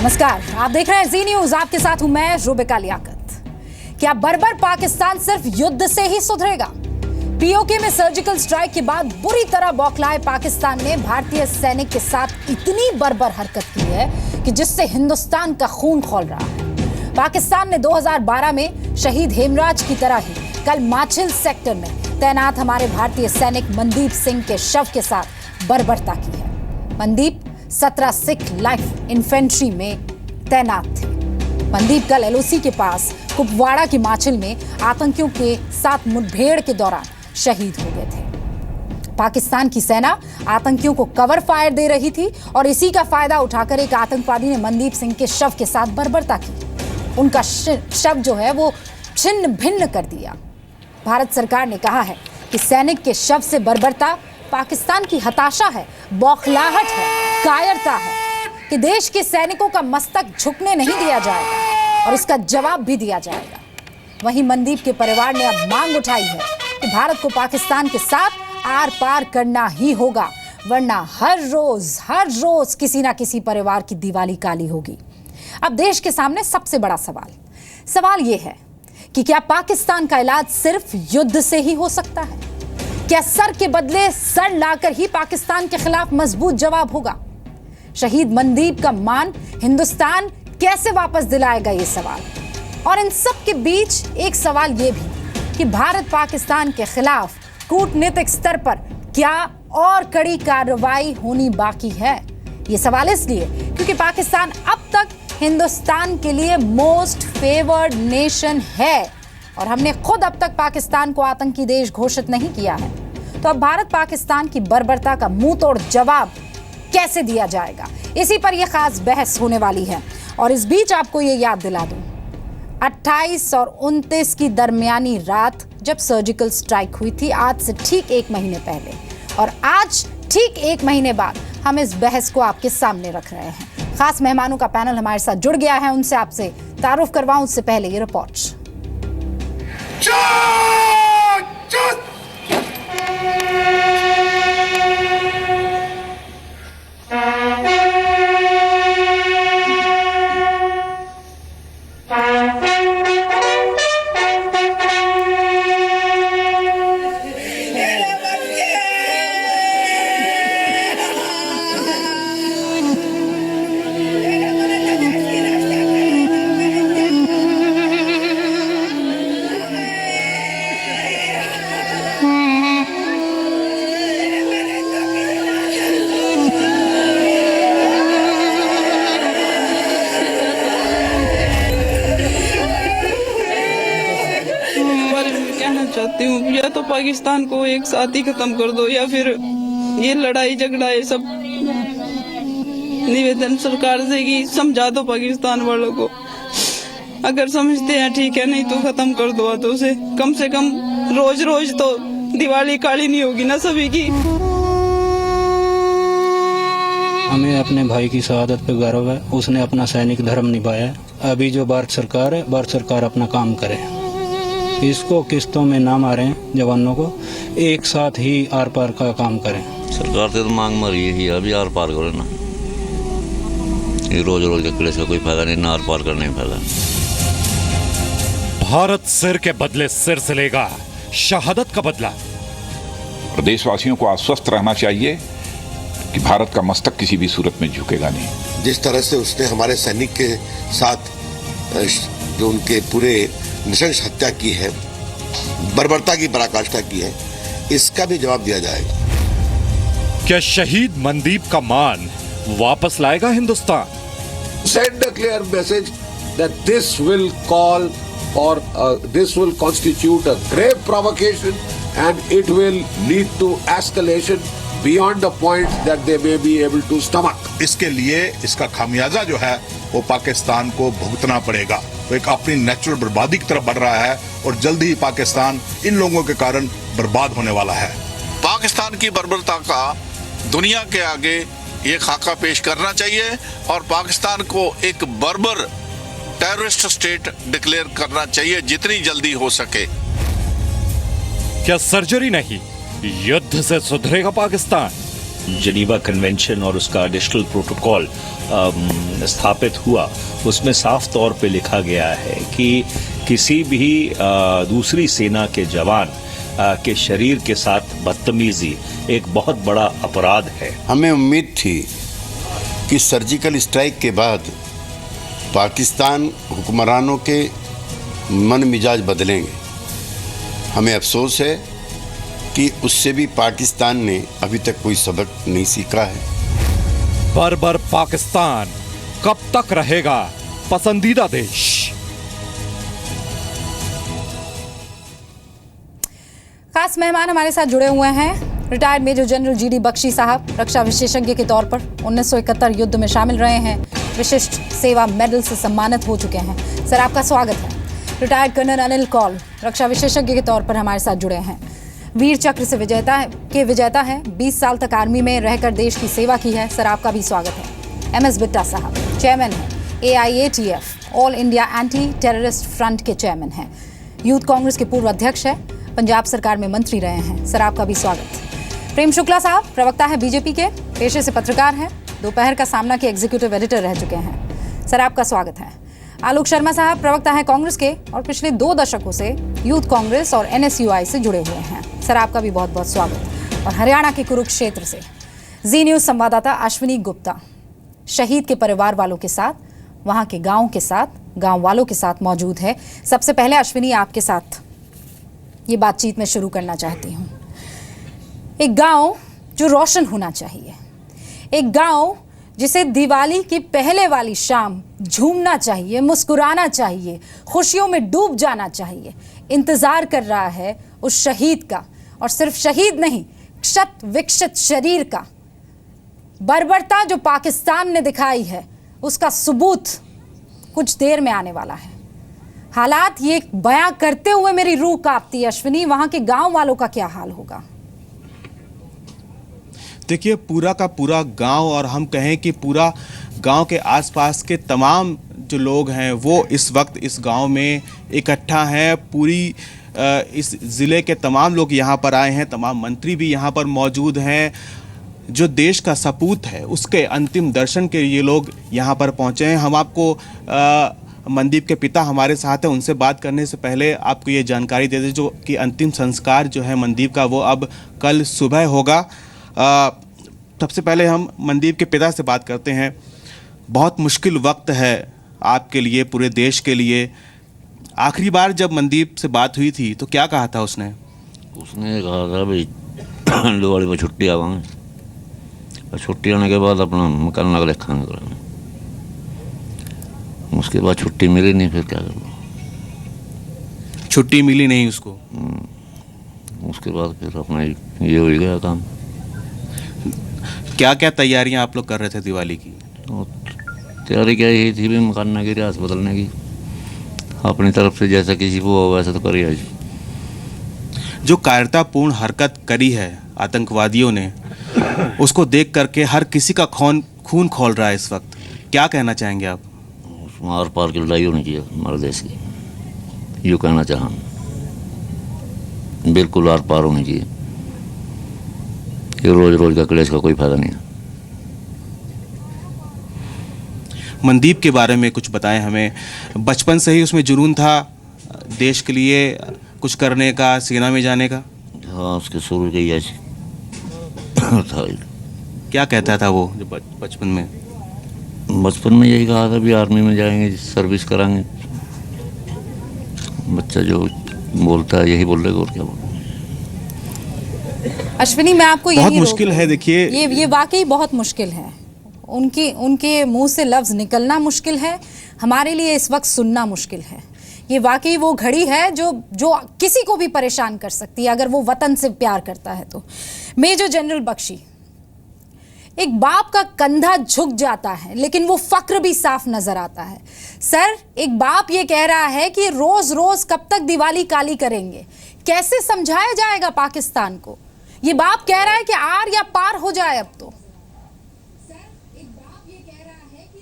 नमस्कार, आप देख रहे हैं जी न्यूज। आपके साथ हूं मैं रुबिका लियाकत। क्या बर्बर पाकिस्तान सिर्फ युद्ध से ही सुधरेगा? पीओके में सर्जिकल स्ट्राइक के बाद बुरी तरह बौखलाए पाकिस्तान ने भारतीय सैनिक के साथ इतनी बर्बर हरकत की है कि जिससे हिंदुस्तान का खून खौल रहा है। पाकिस्तान ने 2012 में शहीद हेमराज की तरह ही कल माछिल सेक्टर में तैनात हमारे भारतीय सैनिक मनदीप सिंह के शव के साथ बर्बरता की है। मनदीप 17 सिख लाइफ इन्फेंट्री में तैनात थे। मनदीप कल एलओसी के पास कुपवाड़ा की माछिल में आतंकियों के साथ मुठभेड़ के दौरान शहीद हो गए थे। पाकिस्तान की सेना आतंकियों को कवर फायर दे रही थी और इसी का फायदा उठाकर एक आतंकवादी ने मनदीप सिंह के शव के साथ बर्बरता की। उनका शव जो है वो छिन्न भिन्न कर दिया। भारत सरकार ने कहा है कि सैनिक के शव से बर्बरता पाकिस्तान की हताशा है, बौखलाहट है, कायरता है कि देश के सैनिकों का मस्तक झुकने नहीं दिया जाएगा और इसका जवाब भी दिया जाएगा। वहीं मनदीप के परिवार ने अब मांग उठाई है कि भारत को पाकिस्तान के साथ आर पार करना ही होगा, वरना हर रोज किसी ना किसी परिवार की दिवाली काली होगी। अब देश के सामने सबसे बड़ा सवाल यह है कि क्या पाकिस्तान का इलाज सिर्फ युद्ध से ही हो सकता है? क्या सर के बदले सर लाकर ही पाकिस्तान के खिलाफ मजबूत जवाब होगा? शहीद मनदीप का मान हिंदुस्तान कैसे वापस दिलाएगा, ये सवाल। और इन सब के बीच एक सवाल ये भी कि भारत पाकिस्तान के खिलाफ कूटनीतिक स्तर पर क्या और कड़ी कार्रवाई होनी बाकी है। ये सवाल इसलिए क्योंकि पाकिस्तान अब तक हिंदुस्तान के लिए मोस्ट फेवर्ड नेशन है और हमने खुद अब तक पाकिस्तान को आतंकी देश घोषित नहीं किया है। तो अब भारत पाकिस्तान की बर्बरता का मुंह तोड़ जवाब कैसे दिया जाएगा, इसी पर यह खास बहस होने वाली है। और इस बीच आपको यह याद दिला दूं, 28 और 29 की दरमियानी रात जब सर्जिकल स्ट्राइक हुई थी, आज से ठीक 1 महीने पहले, और आज ठीक 1 महीने बाद हम इस बहस को आपके सामने रख रहे हैं। खास मेहमानों का पैनल हमारे साथ जुड़ गया है, उनसे आपसे तारुफ करवाऊं उससे पहले ये रिपोर्ट। चाहती हूँ या तो पाकिस्तान को एक साथ ही खत्म कर दो या फिर ये लड़ाई झगड़ा ये सब निवेदन सरकार से कि समझा दो पाकिस्तान वालों को। अगर समझते हैं ठीक है, नहीं तो खत्म कर दो तो उसे। कम से कम रोज रोज तो दिवाली काली नहीं होगी ना सभी की। हमें अपने भाई की शहादत पे गर्व है, उसने अपना सैनिक धर्म निभाया। अभी जो भारत सरकार है, भारत सरकार अपना काम करे, इसको किस्तों में ना मारें, जवानों को एक साथ ही आर पार का काम करें। सरकार से तो मांग मरी है अभी आर पार करो ना, ये रोज रोज के क्लेश का कोई फायदा नहीं, ना आर पार करने में फायदा। भारत सिर के बदले सिर से लेगा, शहादत का बदला। देशवासियों को आश्वस्त रहना चाहिए कि भारत का मस्तक किसी भी सूरत में झुकेगा नहीं। जिस तरह से उसने हमारे सैनिक के साथ जो उनके पूरे नृशंस हत्या की है, बर्बरता की पराकाष्ठा की है, इसका भी जवाब दिया जाएगा। क्या शहीद मनदीप का मान वापस लाएगा Hindustan? Send a clear message that this will call or this will constitute a grave provocation and it will lead to escalation beyond the point that they may be able to stomach. इसके लिए इसका खामियाजा जो है वो पाकिस्तान को भुगतना पड़ेगा। वो एक अपनी नेचुरल बर्बादी की तरफ बढ़ रहा है और जल्द ही पाकिस्तान इन लोगों के कारण बर्बाद होने वाला है। पाकिस्तान की बर्बरता का दुनिया के आगे ये खाका पेश करना चाहिए और पाकिस्तान को एक बर्बर टेररिस्ट स्टेट डिक्लेयर करना चाहिए जितनी जल्दी हो सके। क्या सर्जरी नहीं, युद्ध से सुधरेगा पाकिस्तान? जनीवा कन्वेंशन और उसका एडिशनल प्रोटोकॉल स्थापित हुआ, उसमें साफ तौर पे लिखा गया है कि किसी भी दूसरी सेना के जवान के शरीर के साथ बदतमीजी एक बहुत बड़ा अपराध है। हमें उम्मीद थी कि सर्जिकल स्ट्राइक के बाद पाकिस्तान हुक्मरानों के मन मिजाज बदलेंगे। हमें अफसोस है कि उससे भी पाकिस्तान ने अभी तक कोई सबक नहीं सीखा है। बर्बर पाकिस्तान कब तक रहेगा पसंदीदा देश? खास मेहमान हमारे साथ जुड़े हुए हैं retired major general GD Bakshi साहब, रक्षा विशेषज्ञ के तौर पर 1971 युद्ध में शामिल रहे हैं, विशिष्ट सेवा मेडल से सम्मानित हो चुके हैं। सर, आपका स्वागत है। रिटायर्ड कर्नल अनिल कौल, रक्षा विशेषज्ञ के तौर पर हमारे साथ जुड़े हैं, वीर चक्र से विजेता है, 20 साल तक आर्मी में रहकर देश की सेवा की है। सर, आपका भी स्वागत है। एमएस बिट्टा साहब, चेयरमैन हैं AIATF, all India anti terrorist front के चेयरमैन हैं, यूथ कांग्रेस के पूर्व अध्यक्ष हैं, पंजाब सरकार में मंत्री रहे हैं। सर, आपका भी स्वागत। प्रेम शुक्ला साहब, प्रवक्ता है बीजेपी के, पेशे से पत्रकार हैं, दोपहर का सामना के एग्जीक्यूटिव एडिटर रह चुके हैं। सर, आपका स्वागत है। आलोक शर्मा साहब, प्रवक्ता है कांग्रेस के और पिछले 2 दशकों से यूथ कांग्रेस और NSUI से जुड़े हुए हैं। सर, आपका भी बहुत बहुत स्वागत। और हरियाणा के कुरुक्षेत्र से जी न्यूज संवाददाता अश्विनी गुप्ता शहीद के परिवार वालों के साथ, वहां के गांव के साथ, गांव वालों के साथ मौजूद है। सबसे पहले अश्विनी, आपके साथ ये बातचीत में शुरू करना चाहती हूँ। एक गांव जो रोशन होना चाहिए, एक गांव जिसे दिवाली की पहले वाली शाम झूमना चाहिए, मुस्कुराना चाहिए, खुशियों में डूब जाना चाहिए, इंतजार कर रहा है उस शहीद का, और सिर्फ शहीद नहीं, क्षत विक्षत शरीर का। बर्बरता जो पाकिस्तान ने दिखाई है उसका सबूत कुछ देर में आने वाला है। हालात ये बयां करते हुए मेरी रूह कांपती है। अश्विनी, वहां के गांव वालों का क्या हाल होगा? देखिए, पूरा का पूरा गांव, और हम कहें कि पूरा गांव के आसपास के तमाम जो लोग हैं वो इस वक्त इस गांव में इकट्ठा हैं। पूरी इस ज़िले के तमाम लोग यहाँ पर आए हैं, तमाम मंत्री भी यहाँ पर मौजूद हैं। जो देश का सपूत है उसके अंतिम दर्शन के ये लोग यहाँ पर पहुँचे हैं। हम आपको मनदीप के पिता हमारे साथ हैं, उनसे बात करने से पहले आपको ये जानकारी दे दें जो कि अंतिम संस्कार जो है मनदीप का वो अब कल सुबह होगा। सबसे पहले हम मनदीप के पिता से बात करते हैं। बहुत मुश्किल वक्त है आपके लिए, पूरे देश के लिए। आखिरी बार जब मनदीप से बात हुई थी तो क्या कहा था उसने? उसने कहा था भाई दिवाली में छुट्टी आवांगे, और छुट्टी आने के बाद अपना मकान लग रखा करेंगे। उसके बाद छुट्टी मिली नहीं, फिर क्या करूँ? छुट्टी मिली नहीं उसको। उसके बाद फिर अपना ये हो गया काम। क्या क्या तैयारियां आप लोग कर रहे थे दिवाली की? तैयारी क्या यही थी भी मकान की, रियासत बदलने की, अपनी तरफ से जैसा किसी को हो वैसा तो करिए। आज जो कायरतापूर्ण हरकत करी है आतंकवादियों ने, उसको देख करके हर किसी का खून खौल रहा है इस वक्त। क्या कहना चाहेंगे आप? उसमें आर पार की लड़ाई होनी चाहिए हमारे देश की, यूँ कहना चाह, बिल्कुल आर पार होनी चाहिए। ये रोज रोज का क्लेश का कोई फायदा नहीं है। मनदीप के बारे में कुछ बताएं हमें। बचपन से ही उसमें जुनून था देश के लिए कुछ करने का, सेना में जाने का? हाँ, उसके शुरू के ही था। क्या कहता था वो जो बचपन में? बचपन में यही कहा था भी आर्मी में जाएंगे, सर्विस कराएंगे। बच्चा जो बोलता है यही बोल रहे, और क्या बोल। अश्विनी, मैं आपको बहुत मुश्किल है। देखिए, ये वाकई बहुत मुश्किल है। उनके मुंह से लफ्ज निकलना मुश्किल है, हमारे लिए इस वक्त सुनना मुश्किल है। ये वाकई वो घड़ी है जो किसी को भी परेशान कर सकती है अगर वो वतन से प्यार करता है तो। मेजर जनरल बख्शी, एक बाप का कंधा झुक जाता है लेकिन वो फक्र भी साफ नजर आता है। सर, एक बाप ये कह रहा है कि रोज रोज कब तक दिवाली काली करेंगे? कैसे समझाया जाएगा पाकिस्तान को? ये बाप कह रहा है कि आर या पार हो जाए अब तो। सर, एक बाप ये कह रहा है कि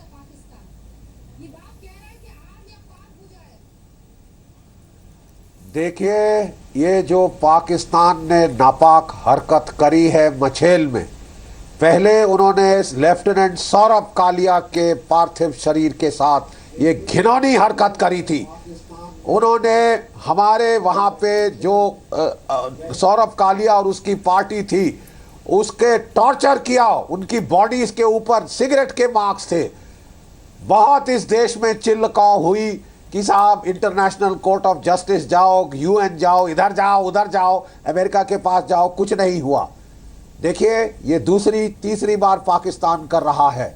पाकिस्तान, ये बाप कह रहा है कि आर या पार हो जाए। देखिए, ये जो पाकिस्तान ने नापाक हरकत करी है मछेल में, पहले उन्होंने लेफ्टिनेंट सौरभ कालिया के पार्थिव शरीर के साथ ये घिनौनी हरकत करी थी। उन्होंने हमारे वहाँ पे जो सौरभ कालिया और उसकी पार्टी थी उसके टॉर्चर किया, उनकी बॉडीज के ऊपर सिगरेट के मार्क्स थे। बहुत इस देश में चिल्लकाव हुई कि साहब इंटरनेशनल कोर्ट ऑफ जस्टिस जाओ, यूएन जाओ, इधर जाओ, उधर जाओ, अमेरिका के पास जाओ, कुछ नहीं हुआ। देखिए, ये दूसरी तीसरी बार पाकिस्तान कर रहा है।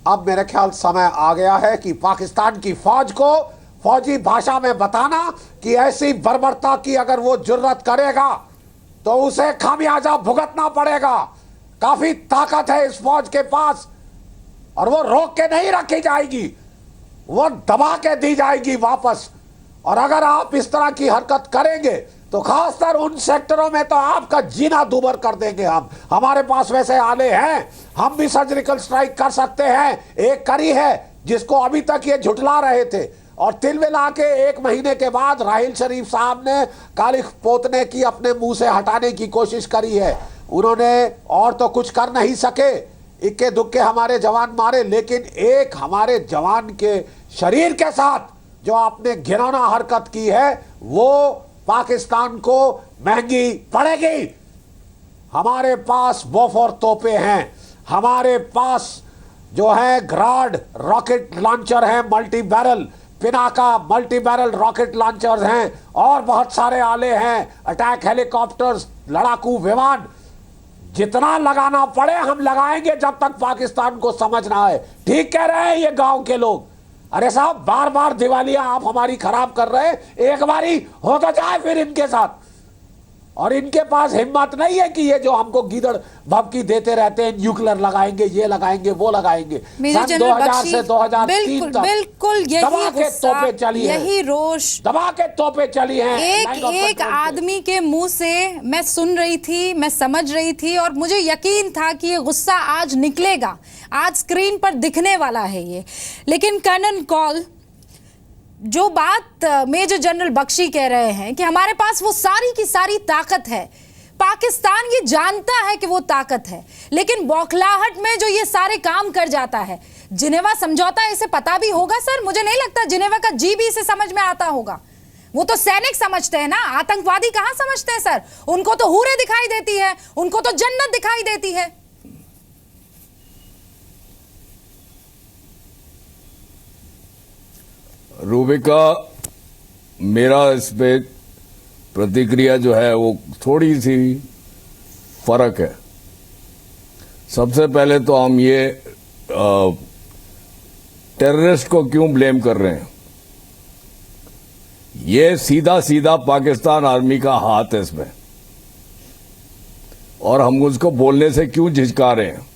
अब मेरे ख्याल समय आ गया है कि पाकिस्तान की फौज को फौजी भाषा में बताना कि ऐसी बर्बरता की अगर वो जुर्रत करेगा तो उसे खामियाजा भुगतना पड़ेगा। काफी ताकत है इस फौज के पास और वो रोक के नहीं रखी जाएगी, वो दबा के दी जाएगी वापस। और अगर आप इस तरह की हरकत करेंगे तो खासकर उन सेक्टरों में तो आपका जीना दूभर कर देंगे हम। हमारे पास वैसे आले हैं, हम भी सर्जिकल स्ट्राइक कर सकते हैं। एक करी है जिसको अभी तक ये झुठला रहे थे, और तिल मिला के 1 महीने के बाद राहिल शरीफ साहब ने काली पोतने की अपने मुंह से हटाने की कोशिश करी है। उन्होंने और तो कुछ कर नहीं सके, इक्के दुक्के हमारे जवान मारे, लेकिन एक हमारे जवान के शरीर के साथ जो आपने घिनौना हरकत की है वो पाकिस्तान को महंगी पड़ेगी। हमारे पास बोफोर तोपे हैं, हमारे पास जो है ग्राड रॉकेट लॉन्चर हैं, multi barrel, Pinaka multi barrel rocket launchers हैं, और बहुत सारे आले हैं, अटैक हेलीकॉप्टर्स, लड़ाकू विमान। जितना लगाना पड़े हम लगाएंगे जब तक पाकिस्तान को समझ ना आए। ठीक कह रहे हैं ये गांव के लोग। अरे साहब, बार बार दिवालियां आप हमारी खराब कर रहे हैं, एक बारी हो तो जाए फिर इनके साथ। और इनके पास हिम्मत नहीं है कि ये जो हमको गीदड़ भभकी देते रहते हैं, न्यूक्लियर लगाएंगे, ये लगाएंगे, वो लगाएंगे। सन 2000 से 2003 तक बिल्कुल दबा के तोपे चली है, यही रोष, दबा के तोपे चली हैं। एक आदमी के मुंह से मैं सुन रही थी, मैं समझ रही थी, और मुझे यकीन था कि ये गुस्सा आज निकलेगा, आज स्क्रीन पर दिखने वाला है ये। लेकिन कर्नल कॉल, जो बात मेजर जनरल बख्शी कह रहे हैं कि हमारे पास वो सारी की सारी ताकत है, पाकिस्तान ये जानता है कि वो ताकत है, लेकिन बौखलाहट में जो ये सारे काम कर जाता है। जिनेवा समझौता इसे पता भी होगा सर, मुझे नहीं लगता जिनेवा का जी भी इसे समझ में आता होगा। वो तो सैनिक समझते हैं ना, आतंकवादी कहां समझते हैं सर। उनको तो हूरें दिखाई देती है, उनको तो जन्नत दिखाई देती है। रूबिका, मेरा इस पे प्रतिक्रिया जो है वो थोड़ी सी फर्क है। सबसे पहले तो हम ये टेररिस्ट को क्यों ब्लेम कर रहे हैं, ये सीधा सीधा पाकिस्तान आर्मी का हाथ है इसमें, और हम उसको बोलने से क्यों झिझका रहे हैं।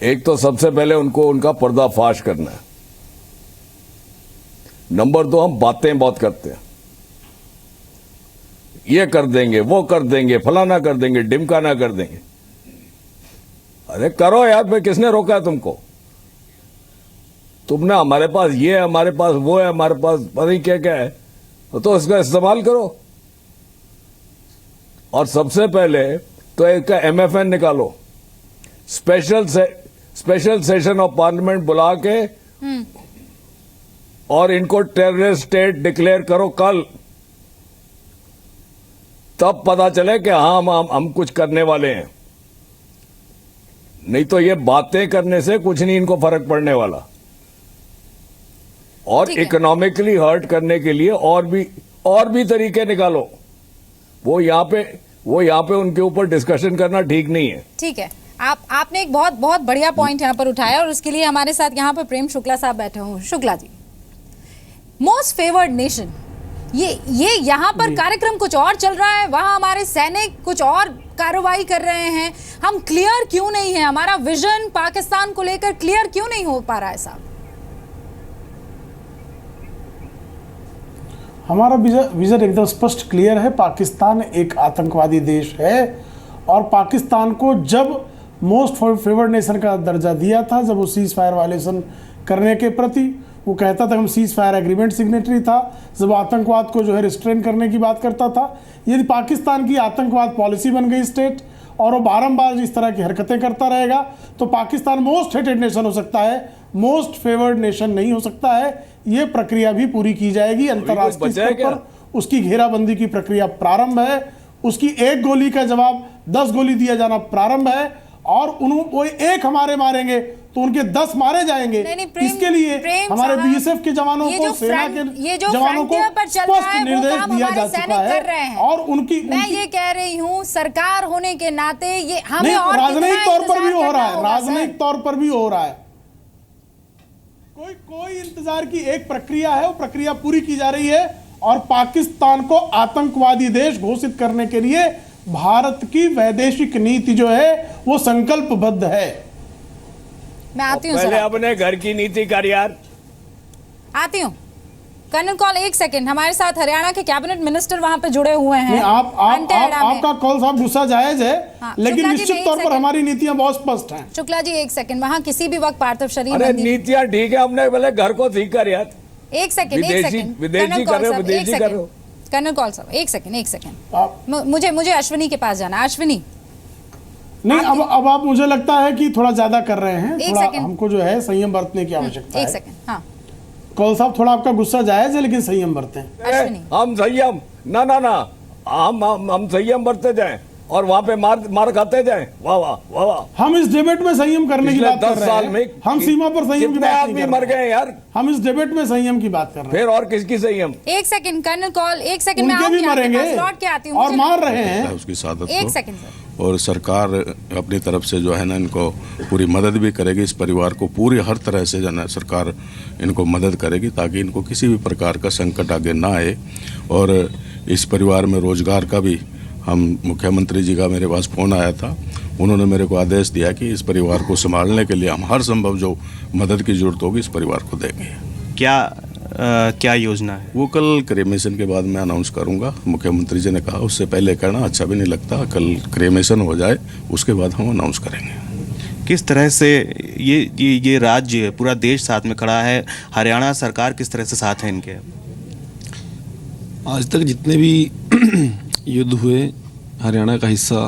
एक तो सबसे पहले उनको उनका पर्दाफाश करना है। नंबर 2, हम बातें बहुत करते हैं, ये कर देंगे, वो कर देंगे, फलाना कर देंगे, ढिमकाना कर देंगे। अरे करो यार, भाई किसने रोका है तुमको? तुमने हमारे पास ये है, हमारे पास वो है, हमारे पास पता नहीं क्या क्या है, तो इसका इस्तेमाल करो। और सबसे पहले तो एक MFN निकालो, स्पेशल सेशन ऑफ पार्लियामेंट बुला के और इनको टेररिस्ट स्टेट डिक्लेयर करो कल, तब पता चले कि हाँ हम कुछ करने वाले हैं। नहीं तो ये बातें करने से कुछ नहीं इनको फर्क पड़ने वाला। और इकोनॉमिकली हर्ट करने के लिए और भी तरीके निकालो। वो यहाँ पे उनके ऊपर डिस्कशन करना ठीक नहीं है। ठीक है, आपने एक बहुत बहुत बढ़िया पॉइंट यहाँ पर उठाया, और उसके लिए हमारे साथ यहाँ पर प्रेम शुक्ला साहब बैठे हुए। Shukla ji, most favoured nation, ये यहाँ पर कार्यक्रम कुछ और चल रहा है, वहां हमारे सैनिक कुछ और कार्रवाई कर रहे हैं। हम क्लियर क्यों नहीं है, हमारा विजन पाकिस्तान को लेकर क्लियर क्यों नहीं हो पा रहा है साहब? हमारा विजन एकदम स्पष्ट क्लियर है। पाकिस्तान एक आतंकवादी देश है, और पाकिस्तान को जब मोस्ट फेवर्ड नेशन का दर्जा दिया था, जब वो सीज फायर वायलेशन करने के प्रति, वो कहता था हम सीज फायर एग्रीमेंट सिग्नेटरी था, जब आतंकवाद को जो है रिस्ट्रेन करने की बात करता था। यदि पाकिस्तान की आतंकवाद पॉलिसी बन गई स्टेट और वो बारंबार इस तरह की हरकतें करता रहेगा तो पाकिस्तान मोस्ट हेटेड नेशन हो सकता है, मोस्ट फेवर्ड नेशन नहीं हो सकता है। ये प्रक्रिया भी पूरी की जाएगी। अंतर्राष्ट्रीय स्तर पर उसकी घेराबंदी की प्रक्रिया प्रारंभ है। उसकी एक गोली का जवाब 10 गोली दिया जाना प्रारंभ है और वो एक हमारे मारेंगे तो उनके 10 मारे जाएंगे। इसके लिए हमारे बीएसएफ के जवानों को, सेना के जवानों को स्पष्ट निर्देश दिया जा चुका है। और उनकी मैं ये कह रही हूँ सरकार होने के नाते ये हमें और राजनयिक तौर पर भी हो रहा है, राजनयिक तौर पर भी हो रहा है। कोई इंतजार की एक प्रक्रिया है, वो प्रक्रिया पूरी की जा रही है और पाकिस्तान को आतंकवादी देश घोषित करने के लिए भारत की वैदेशिक नीति जो है वो संकल्पबद्ध है। मैं आती हूँ पहले अपने घर की नीति कर यार। आती हूँ कर्नल कॉल, एक सेकंड। हमारे साथ हरियाणा के कैबिनेट मिनिस्टर वहां पे जुड़े हुए हैं। आपका कॉल साहब गुस्सा जायज है, लेकिन निश्चित तौर पर हमारी नीतियां बहुत स्पष्ट हैं। शुक्ला जी एक सेकंड, वहां किसी भी वक्त पार्थिव शरीर अरे नीतियां ठीक है, हमने पहले घर को ठीक कर यार। एक सेकंड विदेशी कर रहे हो। कर्नल कॉल साहब एक सेकंड मुझे अश्विनी के पास जाना। अश्विनी नहीं, अब आप मुझे लगता है कि थोड़ा ज्यादा कर रहे हैं। थोड़ा हमको जो है संयम बरतने की आवश्यकता है। एक सेकंड, हाँ कौल साहब, थोड़ा आपका गुस्सा जायज है लेकिन संयम बरतें। हम संयम ना हम संयम बरते जाएं और वहाँ पे मार खाते जाएं। वाह वाह वाह वाह। हम इस डिबेट में संयम करने की बात कर रहे हैं। 10 साल में हम सीमा पर संयम की बात नहीं कर रहे। मर गए यार। हम इस डिबेट में संयम की बात कर रहे हैं। फिर और किसकी संयम? एक सेकंड कर्नल कॉल, एक सेकंड में भी मरेंगे लौट के आती हूँ और मार रहे हैं उसकी सादत एक को। Second sir. और सरकार अपनी तरफ से जो है ना इनको पूरी मदद भी करेगी। इस परिवार को पूरी हर तरह से जो है सरकार इनको मदद करेगी ताकि इनको किसी भी प्रकार का संकट आगे ना आए। और इस परिवार में रोजगार का भी हम मुख्यमंत्री जी का मेरे पास फ़ोन आया था, उन्होंने मेरे को आदेश दिया कि इस परिवार को संभालने के लिए हम हर संभव जो मदद की जरूरत होगी इस परिवार को देंगे। क्या योजना है? वो कल क्रेमेशन के बाद मैं अनाउंस करूंगा। मुख्यमंत्री जी ने कहा उससे पहले कहना अच्छा भी नहीं लगता, कल क्रेमेशन हो जाए उसके बाद हम अनाउंस करेंगे। किस तरह से ये राज्य पूरा देश साथ में खड़ा है, हरियाणा सरकार किस तरह से साथ है इनके? आज तक जितने भी युद्ध हुए हरियाणा का हिस्सा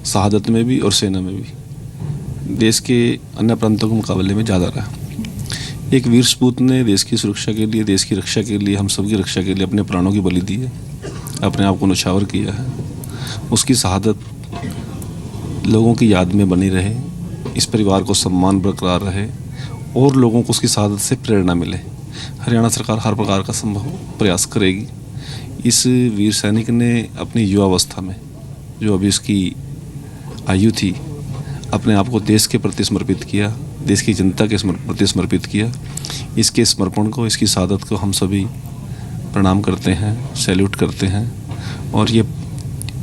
शहादत में भी और सेना में भी देश के अन्य प्रांतों के मुकाबले में ज़्यादा रहा। एक वीर सपूत ने देश की सुरक्षा के लिए, देश की रक्षा के लिए, हम सब की रक्षा के लिए अपने प्राणों की बलि दी है, अपने आप को न्यौछावर किया है। उसकी शहादत लोगों की याद में बनी रहे, इस परिवार को सम्मान बरकरार रहे और लोगों को उसकी शहादत से प्रेरणा मिले। हरियाणा सरकार हर प्रकार का संभव प्रयास करेगी। इस वीर सैनिक ने अपनी युवावस्था में, जो अभी उसकी आयु थी, अपने आप को देश के प्रति समर्पित किया, देश की जनता के प्रति समर्पित किया। इसके समर्पण को, इसकी शहादत को हम सभी प्रणाम करते हैं, सैल्यूट करते हैं और ये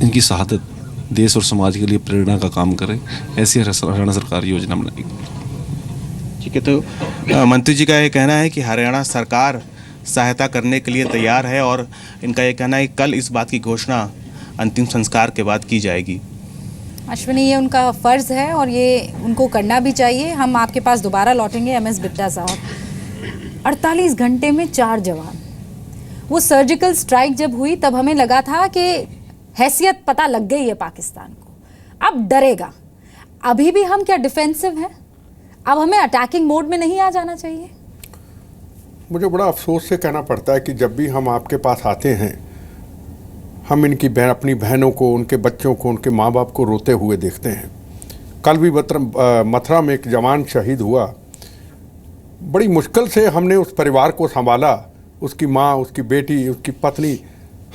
इनकी शहादत देश और समाज के लिए प्रेरणा का काम करे, ऐसी हरियाणा सरकार योजना बनाएगी। ठीक है, तो मंत्री जी का ये कहना है कि हरियाणा सरकार सहायता करने के लिए तैयार है और इनका ये कहना है कि कल इस बात की घोषणा अंतिम संस्कार के बाद की जाएगी। अश्विनी, ये उनका फर्ज है और ये उनको करना भी चाहिए। हम आपके पास दोबारा लौटेंगे। एमएस बिट्टा साहब, 48 घंटे में 4 जवान। वो सर्जिकल स्ट्राइक जब हुई तब हमें लगा था कि हैसियत पता लग गई है पाकिस्तान को, अब डरेगा। अभी भी हम क्या डिफेंसिव हैं? अब हमें अटैकिंग मोड में नहीं आ जाना चाहिए? मुझे बड़ा अफसोस से कहना पड़ता है कि जब भी हम आपके पास आते हैं हम इनकी अपनी बहनों को, उनके बच्चों को, उनके माँ बाप को रोते हुए देखते हैं। कल भी मथुरा में एक जवान शहीद हुआ। बड़ी मुश्किल से हमने उस परिवार को संभाला, उसकी माँ, उसकी बेटी, उसकी पत्नी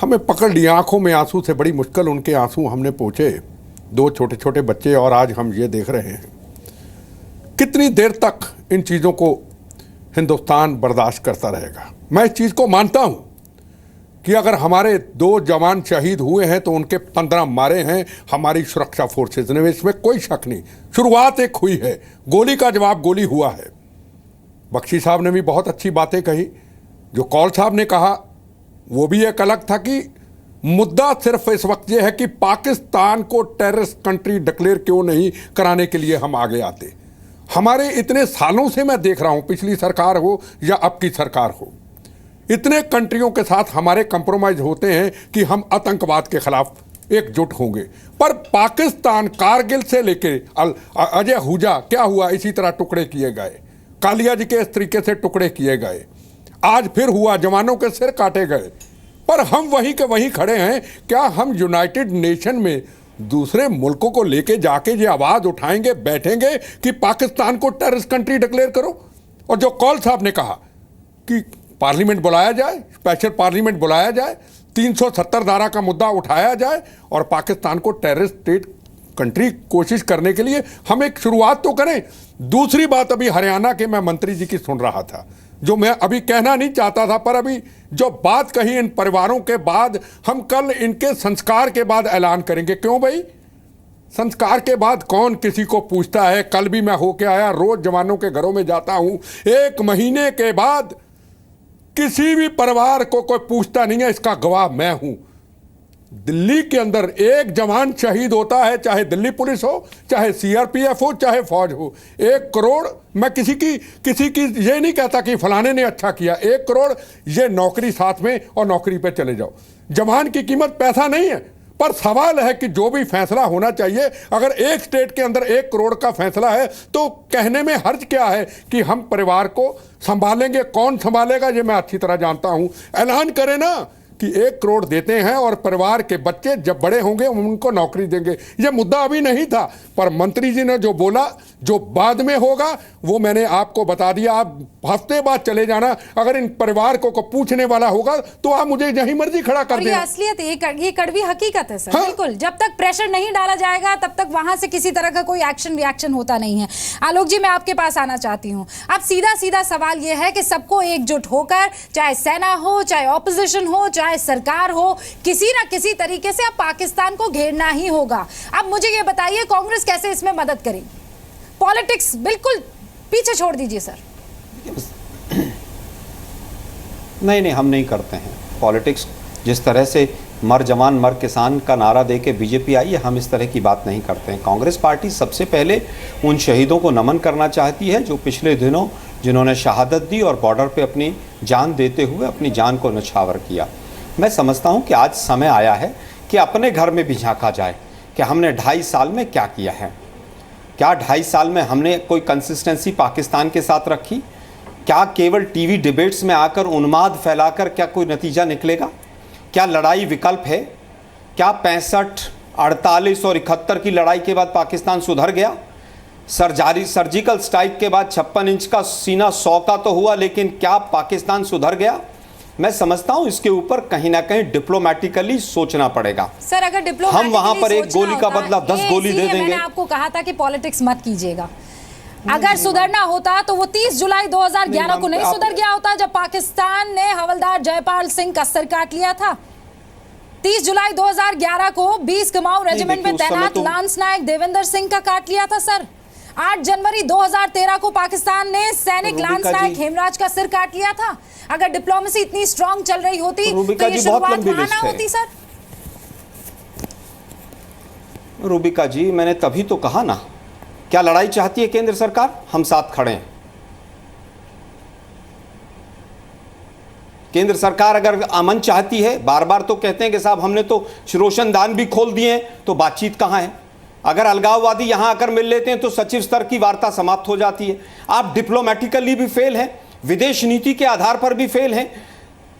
हमें पकड़ लिया, आंखों में आंसू थे, बड़ी मुश्किल उनके आंसू हमने पोंछे, 2 छोटे छोटे बच्चे, और आज हम ये देख रहे हैं। कितनी देर तक इन चीज़ों को हिंदुस्तान बर्दाश्त करता रहेगा? मैं इस चीज़ को मानता हूँ कि अगर हमारे 2 जवान शहीद हुए हैं तो उनके 15 मारे हैं हमारी सुरक्षा फोर्सेज ने, इसमें कोई शक नहीं। शुरुआत एक हुई है, गोली का जवाब गोली हुआ है। बख्शी साहब ने भी बहुत अच्छी बातें कही, जो कौल साहब ने कहा वो भी एक अलग था कि मुद्दा सिर्फ इस वक्त ये है कि पाकिस्तान को टेररिस्ट कंट्री डिक्लेयर क्यों नहीं कराने के लिए हम आगे आते। हमारे इतने सालों से मैं देख रहा हूं, पिछली सरकार हो या अब की सरकार हो, इतने कंट्रियों के साथ हमारे कंप्रोमाइज होते हैं कि हम आतंकवाद के खिलाफ एकजुट होंगे, पर पाकिस्तान कारगिल से लेके अजय हुजा क्या हुआ, इसी तरह टुकड़े किए गए, कालिया जी के इस तरीके से टुकड़े किए गए, आज फिर हुआ, जवानों के सिर काटे गए, पर हम वहीं के वहीं खड़े हैं। क्या हम यूनाइटेड नेशन में दूसरे मुल्कों को लेके जाके ये आवाज उठाएंगे, बैठेंगे कि पाकिस्तान को टेररिस्ट कंट्री डिक्लेयर करो? और जो कौल साहब ने कहा कि पार्लियामेंट बुलाया जाए, स्पेशल पार्लियामेंट बुलाया जाए, 370 धारा का मुद्दा उठाया जाए और पाकिस्तान को टेररिस्ट स्टेट कंट्री कोशिश करने के लिए हम एक शुरुआत तो करें। दूसरी बात, अभी हरियाणा के मैं मंत्री जी की सुन रहा था, जो मैं अभी कहना नहीं चाहता था, पर अभी जो बात कही इन परिवारों के बाद, हम कल इनके संस्कार के बाद ऐलान करेंगे। क्यों भाई? संस्कार के बाद कौन किसी को पूछता है? कल भी मैं होके आया, रोज जवानों के घरों में जाता हूं, 1 महीने के बाद किसी भी परिवार को कोई पूछता नहीं है, इसका गवाह मैं हूं। दिल्ली के अंदर एक जवान शहीद होता है, चाहे दिल्ली पुलिस हो, चाहे सीआरपीएफ हो, चाहे फौज हो, 1 करोड़, मैं किसी की ये नहीं कहता कि फलाने ने अच्छा किया, 1 करोड़ ये नौकरी साथ में, और नौकरी पे चले जाओ। जवान की कीमत पैसा नहीं है, पर सवाल है कि जो भी फैसला होना चाहिए, अगर एक स्टेट के अंदर 1 करोड़ का फैसला है तो कहने में हर्ज क्या है कि हम परिवार को संभालेंगे। कौन संभालेगा ये मैं अच्छी तरह जानता हूं। ऐलान करें ना कि 1 करोड़ देते हैं और परिवार के बच्चे जब बड़े होंगे उनको नौकरी देंगे। ये मुद्दा अभी नहीं था, पर मंत्री जी ने जो बोला, जो बाद में होगा वो मैंने आपको बता दिया। आप हफ्ते बाद चले जाना, अगर इन परिवार को पूछने वाला होगा तो आप मुझे जहीं मर्जी खड़ा कर देना। ये असलियत, ये कड़वी हकीकत है सर। हाँ? बिल्कुल, जब तक प्रेशर नहीं डाला जाएगा तब तक वहां से किसी तरह का कोई एक्शन रिएक्शन होता नहीं है। आलोक जी, मैं आपके पास आना चाहती हूँ। अब सीधा सवाल ये है कि सबको एकजुट होकर, चाहे सेना हो, चाहे ऑपोजिशन हो, चाहे सरकार हो, किसी ना किसी तरीके से अब पाकिस्तान को घेरना ही होगा। अब मुझे ये बताइए, कांग्रेस कैसे इसमें मदद करेगी? पॉलिटिक्स बिल्कुल पीछे छोड़ दीजिए सर। नहीं, हम नहीं करते हैं पॉलिटिक्स। जिस तरह से मर जवान मर किसान का नारा देके बीजेपी आई है, हम इस तरह की बात नहीं करते हैं। कांग्रेस पार्टी सबसे पहले उन शहीदों को नमन करना चाहती है जो पिछले दिनों जिन्होंने शहादत दी और बॉर्डर पे अपनी जान देते हुए अपनी जान को न्यौछावर किया। मैं समझता हूं कि आज समय आया है कि अपने घर में भी झांका जाए कि हमने 2.5 साल में क्या किया है। क्या 2.5 साल में हमने कोई कंसिस्टेंसी पाकिस्तान के साथ रखी? क्या केवल टीवी डिबेट्स में आकर उन्माद फैलाकर क्या कोई नतीजा निकलेगा? क्या लड़ाई विकल्प है? क्या 65, 48 और 71 की लड़ाई के बाद पाकिस्तान सुधर गया? सर्जिकल स्ट्राइक के बाद 56 इंच का सीना 100 का तो हुआ, लेकिन क्या पाकिस्तान सुधर गया? मैं समझता हूं इसके ऊपर कहीं ना कहीं डिप्लोमेटिकली सोचना पड़ेगा। सर, अगर डिप्लोमेटिकली हम वहां पर 1 गोली का बदला 10 गोली दे देंगे। मैंने आपको कहा था कि पॉलिटिक्स मत कीजिएगा। अगर सुधरना होता तो वो 30 जुलाई 2011 को नहीं सुधर गया होता, जब पाकिस्तान ने हवलदार जयपाल सिंह का सर काट लिया था। 30 जुलाई 2011 को 20 कुमाऊं रेजिमेंट में तैनात लांस नायक देवेंद्र सिंह का काट लिया था सर। 8 जनवरी 2013 को पाकिस्तान ने सैनिक लांस नायक हेमराज का सिर काट लिया था। अगर डिप्लोमेसी इतनी स्ट्रांग चल रही होती तो ये शुरुआत वहां ना होती सर। रूबिका जी, मैंने तभी तो कहा ना, क्या लड़ाई चाहती है केंद्र सरकार? हम साथ खड़े हैं। केंद्र सरकार अगर अमन चाहती है, बार बार तो कहते हैं कि साहब हमने तो रोशनदान भी खोल दिए हैं, तो बातचीत कहां है? अगर अलगाववादी यहां आकर मिल लेते हैं तो सचिव स्तर की वार्ता समाप्त हो जाती है। आप डिप्लोमेटिकली भी फेल हैं, विदेश नीति के आधार पर भी फेल हैं।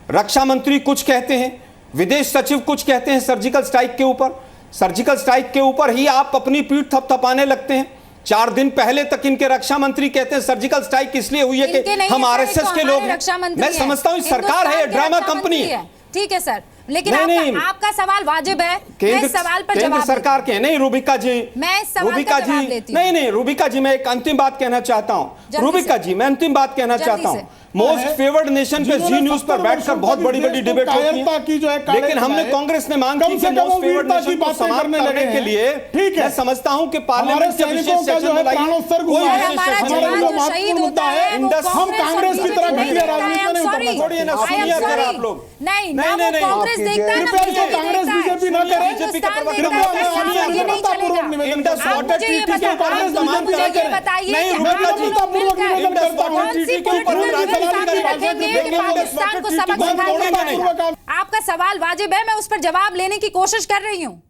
रक्षा मंत्री कुछ कहते हैं, विदेश सचिव कुछ कहते हैं सर्जिकल स्ट्राइक के ऊपर। सर्जिकल स्ट्राइक के ऊपर ही आप अपनी पीठ थपथपाने लगते हैं। 4 दिन पहले तक इनके रक्षा मंत्री कहते हैं सर्जिकल स्ट्राइक इसलिए हुई है कि हम आरएसएस के लोग हैं। मैं समझता हूं सरकार है, ड्रामा कंपनी है। ठीक है सर, लेकिन आपका सवाल वाजिब है। मैं सवाल पर जवाब सरकार के नहीं रूबिका जी, मैं सवाल का जवाब लेती हूं। नहीं रूबिका जी, मैं एक अंतिम बात कहना चाहता हूं। रूबिका जी, मैं अंतिम बात कहना चाहता हूं। मोस्ट फेवर्ड नेशन पे जी न्यूज पर बैठकर बहुत बड़ी डिबेट होती है, लेकिन हमने कांग्रेस ने मांग की कि मोस्ट फेवर्ड नेशन को समाप्त करने के लिए मैं समझता हूं कि पार्लियामेंट के विशेष सेशन बुलाइए। हम कांग्रेस की तरह घटिया राजनीति नहीं छोड़िए ना, सुनिए अगर आप लोग नहीं, कांग्रेस देखता है ना, कृपया इसको कांग्रेस बीजेपी ना करे। हिंदुस्तान देखता है, ये नहीं चलेगा। आप मुझे ये बताइए, कौन सी पॉलिटिकल रखेंगे कि पाकिस्तान को सबक सिखाएंगे? आपका सवाल वाजिब है, मैं उस पर जवाब लेने की कोशिश कर रही हूँ।